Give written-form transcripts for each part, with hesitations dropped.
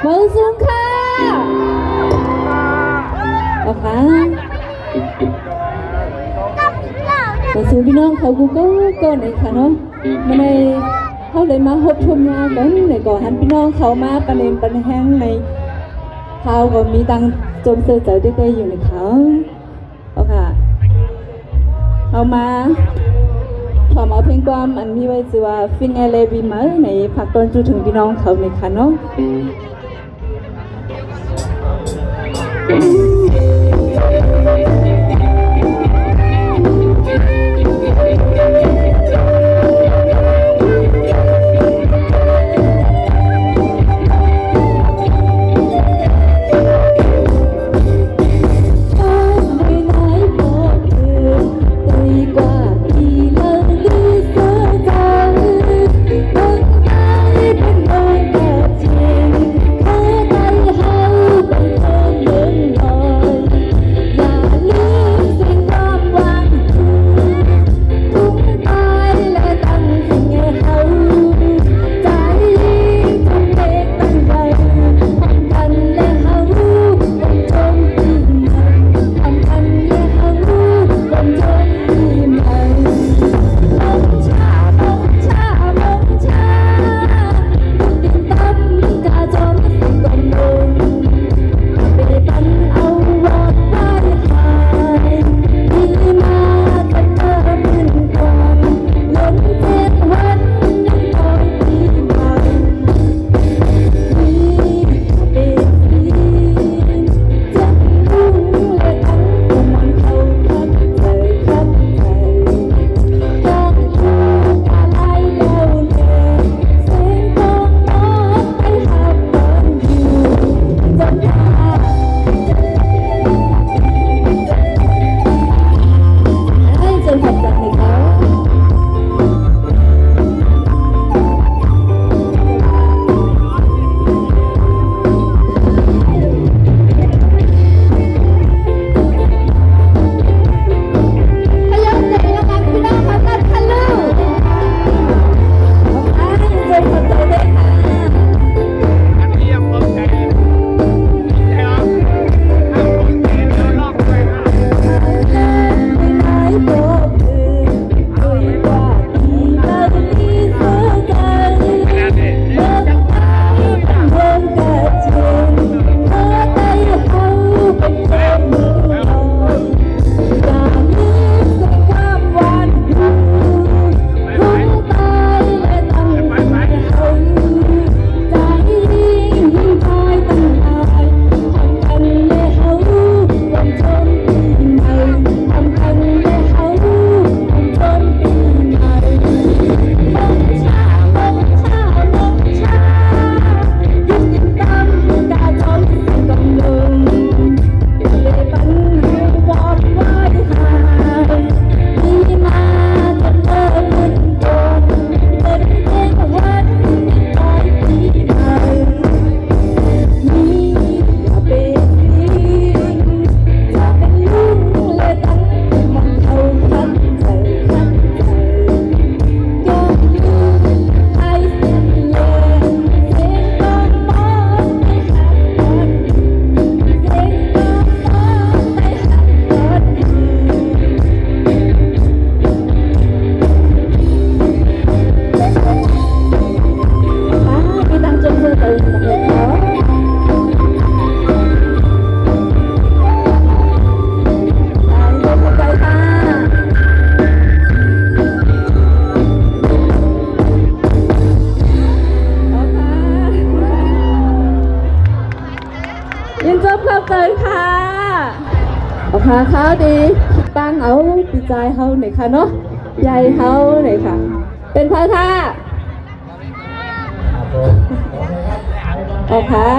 มือสูงค่ะเอาค่ะมือสูงพี่น้องเขากูก็ไหนค่ะเนาะมาในเขาเลยมาพบชมงานกันในก่อนหันพี่น้องเขามาประเด็นปัญหาในเขาก็มีตังจมเสือเจอได้อยู่ในเขาเอาค่ะเอามาขอมาเพลงความอันมีไว้ชื่อว่าฟิงเอเลบีมาในผักต้นจูถึงพี่น้องเขาในค่ะเนาะยินจบครับเกินค่ะเอาค่ะเขาดีตั้งเอาปีใจเขาหน่อยค่ะเนาะใหญ่เขาหน่อยค่ะเป็นพระท่าเอาค่ะ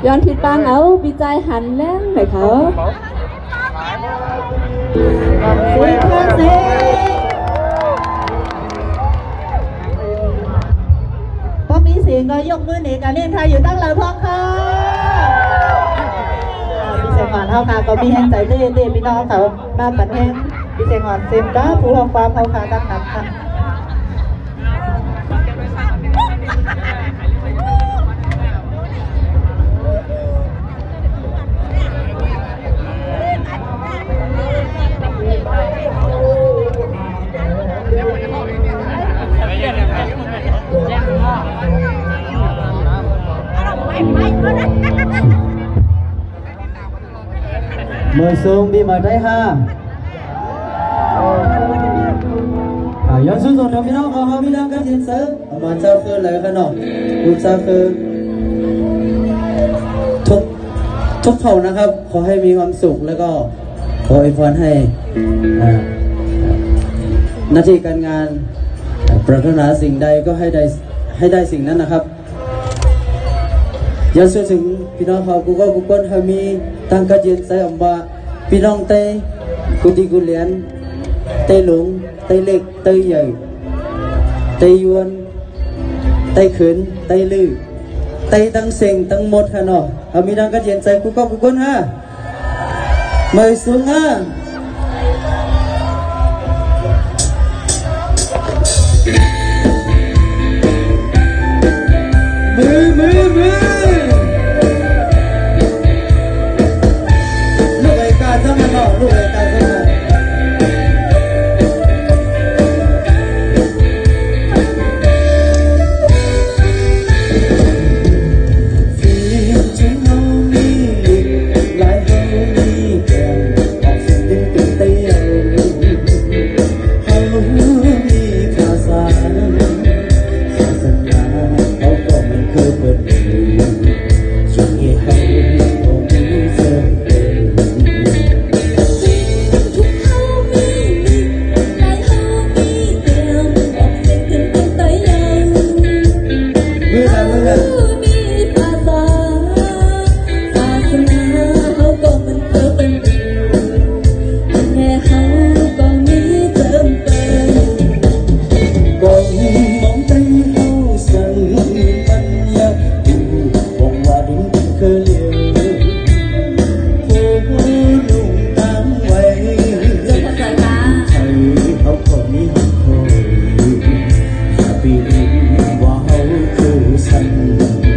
ย้อนทิศตั้งเอาปีใจหันแล้วหน่อยเขาสิพอมีเสียงก็ยกมือหนีกันเล่นไทยอยู่ตั้งหลังท้องค่ะพี่เสกหอนเฮาค่ะก็มีแห่งใจเล่พี่น้องเขามาปัดแห่งพี่เสกหอนเซมก็ผู้รองความเฮาค่ะตั้งนับค่ะ mời xuống đi vào đây haย้อนสู้ส่วนพี่น้องของพี่น้องกันเย็นเสือมาเจ้าคืออะไรกันเนาะลูกเจ้าคือทุกเผ่านะครับขอให้มีความสุขแล้วก็ขออวยพรให้หน้าที่การงานปรารถนาสิ่งใดก็ให้ได้สิ่งนั้นนะครับย้อนสู้ถึงพี่น้องเขากูก็กูก้นเขามีตั้งกันเย็นเสือออกมาพี่น้องเต้กูดีกูเลียนเต้หลงเต้เล็กเต้ใหญ่เต้ยวนเต้ขืนเต้ลือเต้ตั้งเสียงตั้งหมดฮะเนาะเอามีดังกระเจียนใจกูก็กูก้นฮะเมย์สูงฮะมือลูกไอ้กาทั้งนั้นเนาะลูกไอ้กาทั้งนั้นว่าเขาคือฉัน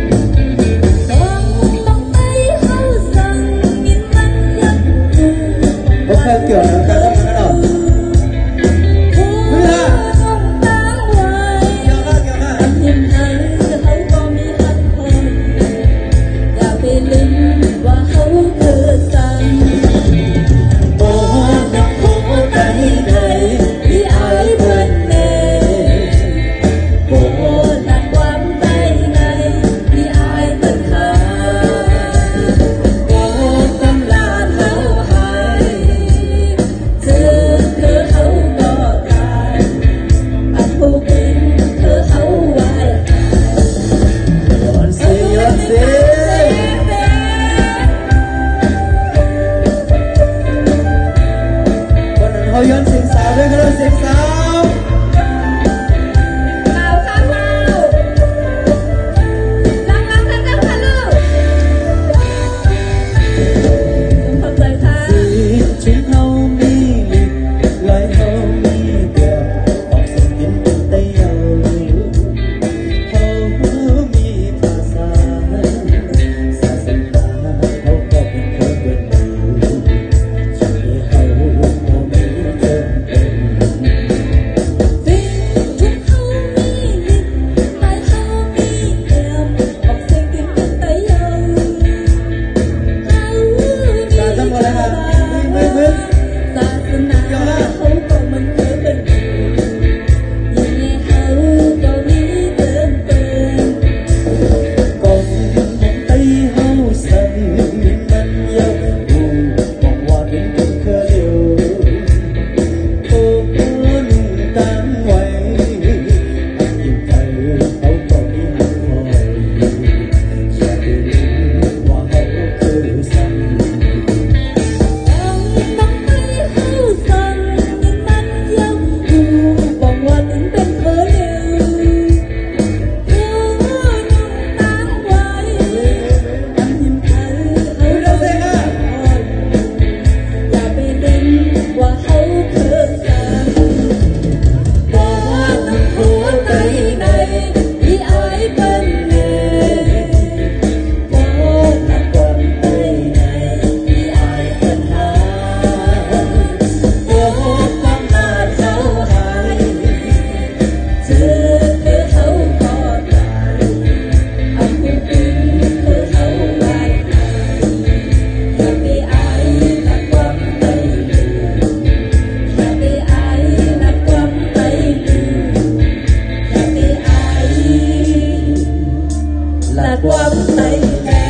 ความในแม่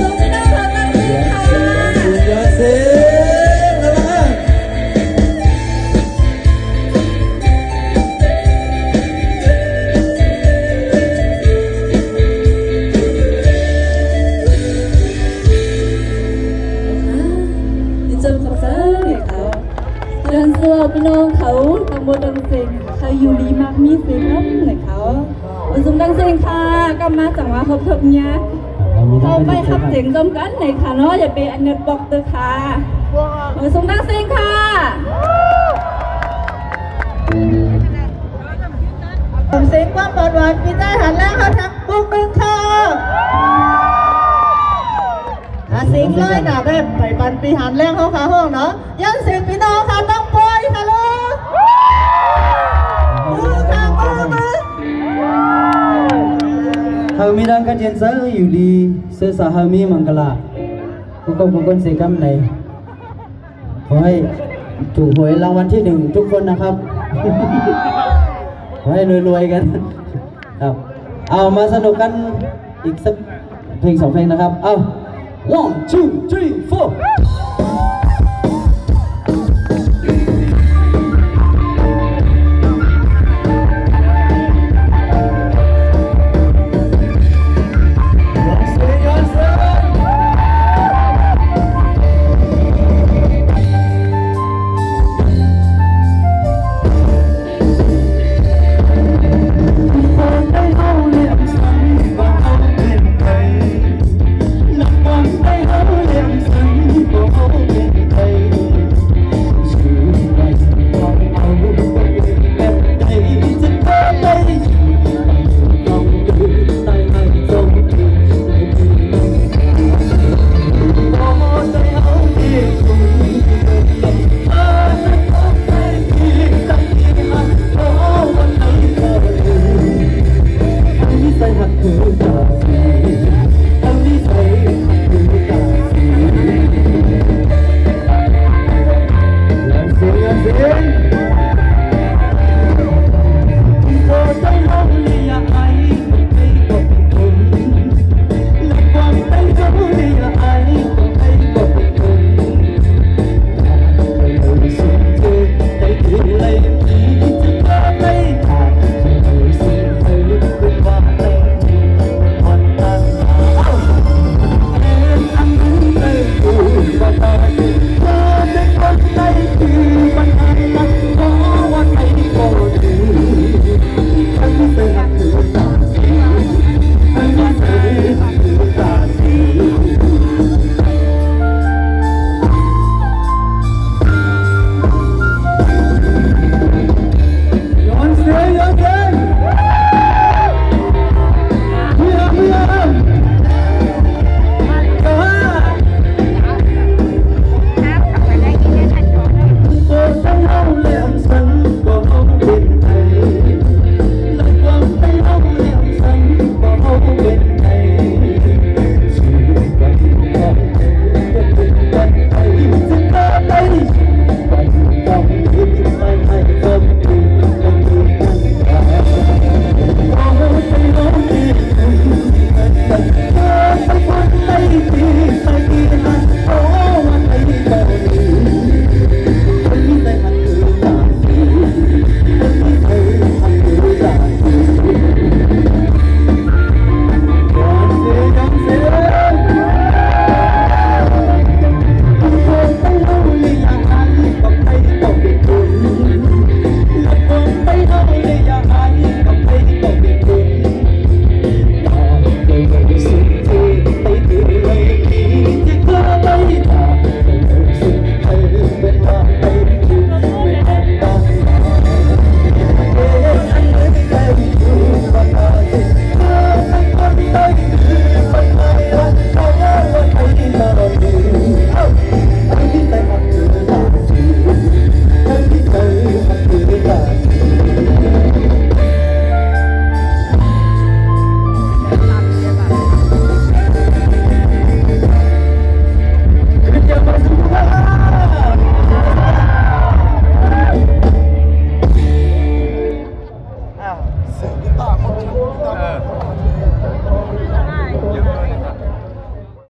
ส่งพี่น้องเขาตั้งใจค่ะ ยาเซ่แล้วมาจำกับเธอเขาเดินสัวพี่น้องเขาทำบนดังเซ็งเขาอยู่ดีมากมีเสียงรับไหนเขาส่งดังเซ็งค่ะก็มาจังหวะครบทุกเนี้ยเขาไปขับเสียงจมกันไหนค่ะเนาะอย่าไปอันเน็ตบอกเตอค่ะส่งดังเซ็งค่ะผมเสียงความปลอดภัยพี่ใจหันแล้วเขาทักปุ๊กนึงค่ะเสียงเลยนะแบบไปปันปีหันแรงเขาขาห้องเนาะยันเสียงพี่น้องค่ะต้องปล่อยค่ะลูกมือค่ะมือ Hami đang các chiến sĩอยู่ดีเสื้อสา Hami มังกรทุกคนเสกำในขอให้ถูกหวยรางวัลที่1ทุกคนนะครับขอให้รวยๆกันครับเอามาสนุกกันอีกสักเพลง2เพลงนะครับเอา 1 2 3 4